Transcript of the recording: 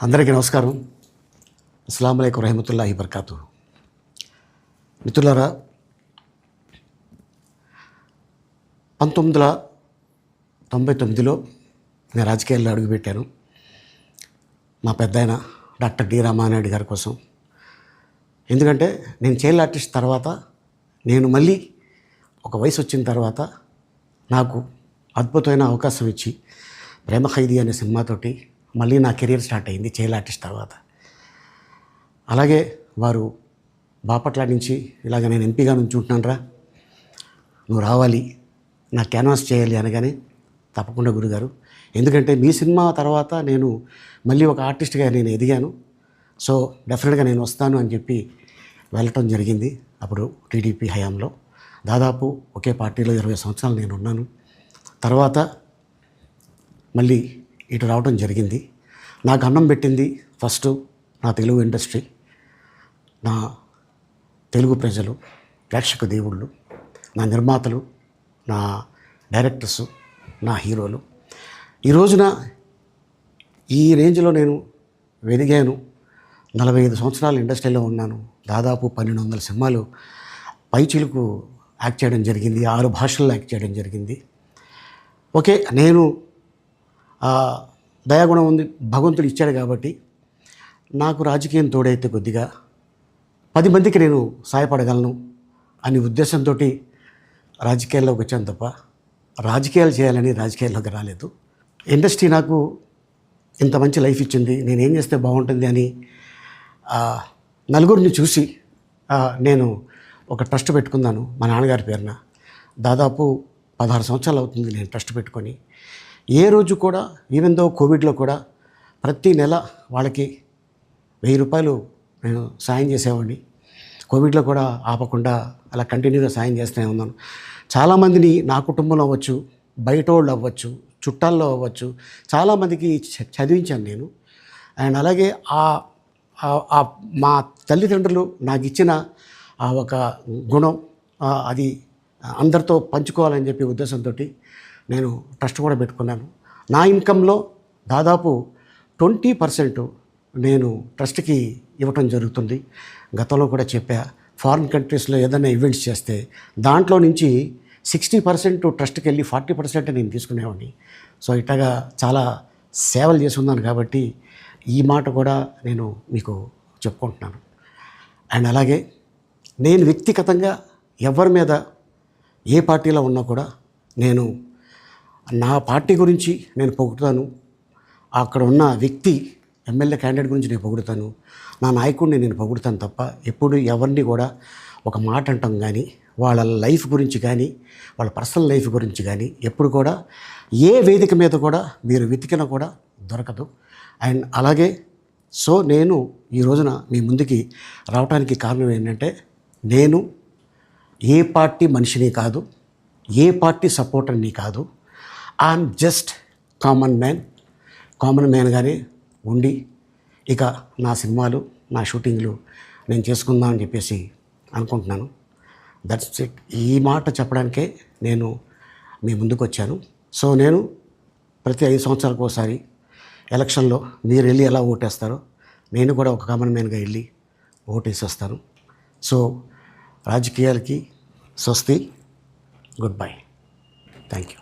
అందరికీ నమస్కారం. అస్సలాము అలైకుం రహమతుల్లాహి బర్కాతు. మిత్రులారా, 1999లో నేను రాజకీయాల్లో అడుగుపెట్టాను. మా పెద్దాయన డాక్టర్ డి రామానాయుడు గారి కోసం. ఎందుకంటే నేను చైల్డ్ ఆర్టిస్ట్ తర్వాత నేను మళ్ళీ ఒక వయసు వచ్చిన తర్వాత నాకు అద్భుతమైన అవకాశం ఇచ్చి ప్రేమ ఖైదీ అనే సినిమాతోటి మళ్ళీ నా కెరీర్ స్టార్ట్ అయింది చైల్డ్ ఆర్టిస్ట్ తర్వాత. అలాగే వారు బాపట్ల నుంచి ఇలాగ నేను ఎంపీగా నుంచుంటున్నాను రా, నువ్వు రావాలి, నా క్యాన్వాస్ చేయాలి అనగానే తప్పకుండా గురుగారు, ఎందుకంటే మీ సినిమా తర్వాత నేను మళ్ళీ ఒక ఆర్టిస్ట్గా నేను ఎదిగాను, సో డెఫినెట్గా నేను వస్తాను అని చెప్పి వెళ్ళటం జరిగింది. అప్పుడు టీడీపీ హయాంలో దాదాపు ఒకే పార్టీలో 20 సంవత్సరాలు నేను ఉన్నాను. తర్వాత మళ్ళీ ఇటు రావడం జరిగింది. నాకు అన్నం పెట్టింది ఫస్ట్ నా తెలుగు ఇండస్ట్రీ, నా తెలుగు ప్రజలు, ప్రేక్షక దేవుళ్ళు, నా నిర్మాతలు, నా డైరెక్టర్సు, నా హీరోలు. ఈ రోజున ఈ రేంజ్లో నేను ఎదిగాను. 45 సంవత్సరాలు ఇండస్ట్రీలో ఉన్నాను. దాదాపు 1200 సినిమాలు పైచిలుకు యాక్ట్ చేయడం జరిగింది. 6 భాషల్లో యాక్ట్ చేయడం జరిగింది. ఓకే, నేను దయాగుణం ఉంది, భగవంతుడు ఇచ్చాడు కాబట్టి నాకు రాజకీయం తోడైతే కొద్దిగా 10 మందికి నేను సహాయపడగలను అనే ఉద్దేశంతో రాజకీయాల్లోకి వచ్చాను తప్ప రాజకీయాలు చేయాలని రాజకీయాల్లోకి రాలేదు. ఇండస్ట్రీ నాకు ఇంత మంచి లైఫ్ ఇచ్చింది, నేనేం చేస్తే బాగుంటుంది అని నలుగురిని చూసి నేను ఒక ట్రస్ట్ పెట్టుకున్నాను మా నాన్నగారి పేరున. దాదాపు 16 సంవత్సరాలు అవుతుంది నేను ట్రస్ట్ పెట్టుకొని. ఏ రోజు కూడా, ఈవెన్ దో కోవిడ్లో కూడా ప్రతి నెల వాళ్ళకి 1000 రూపాయలు నేను సాయం చేసేవాడిని. కోవిడ్లో కూడా ఆపకుండా అలా కంటిన్యూగా సాయం చేస్తూనే ఉన్నాను. చాలామందిని నా కుటుంబంలో అవ్వచ్చు, బయట వాళ్ళు అవ్వచ్చు, చుట్టాల్లో అవ్వచ్చు, చాలామందికి చదివించాను నేను. అండ్ అలాగే మా తల్లిదండ్రులు నాకు ఇచ్చిన ఆ ఒక గుణం అది అందరితో పంచుకోవాలని చెప్పి ఉద్దేశంతో నేను ట్రస్ట్ కూడా పెట్టుకున్నాను. నా ఇన్కంలో దాదాపు 20% నేను ట్రస్ట్కి ఇవ్వటం జరుగుతుంది. గతంలో కూడా చెప్పా, ఫారిన్ కంట్రీస్లో ఏదైనా ఈవెంట్స్ చేస్తే దాంట్లో నుంచి 60% ట్రస్ట్కి వెళ్ళి 40% నేను తీసుకునేవాడిని. సో ఇట్లాగా చాలా సేవలు చేసి ఉన్నాను కాబట్టి ఈ మాట కూడా నేను మీకు చెప్పుకుంటున్నాను. అండ్ అలాగే నేను వ్యక్తిగతంగా ఎవరి మీద ఏ పార్టీలో ఉన్నా కూడా నేను నా పార్టీ గురించి నేను పొగుడుతాను, అక్కడ ఉన్న వ్యక్తి ఎమ్మెల్యే క్యాండిడేట్ గురించి నేను పొగుడుతాను, నా నాయకుడిని నేను పొగుడుతాను తప్ప ఎప్పుడు ఎవరిని కూడా ఒక మాట అంటాం కానీ వాళ్ళ లైఫ్ గురించి కానీ వాళ్ళ పర్సనల్ లైఫ్ గురించి కానీ ఎప్పుడు కూడా ఏ వేదిక మీద కూడా మీరు వెతికినా కూడా దొరకదు. అండ్ అలాగే సో నేను ఈ రోజున మీ ముందుకి రావడానికి కారణం ఏంటంటే, నేను ఏ పార్టీ మనిషిని కాదు, ఏ పార్టీ సపోర్టర్ని కాదు, ఐఎమ్ జస్ట్ కామన్ మ్యాన్గానే ఉండి ఇక నా సినిమాలు, నా షూటింగ్లు నేను చేసుకుందామని చెప్పేసి అనుకుంటున్నాను. That's it. ఈ మాట చెప్పడానికే నేను మీ ముందుకు వచ్చాను. సో నేను ప్రతి 5 సంవత్సరాలకు ఒకసారి ఎలక్షన్లో మీరు వెళ్ళి ఎలా ఓటేస్తారో నేను కూడా ఒక కామన్ మ్యాన్గా వెళ్ళి ఓటేసి వస్తాను. సో రాజకీయాలకి స్వస్తి, గుడ్ బై, థ్యాంక్ యూ.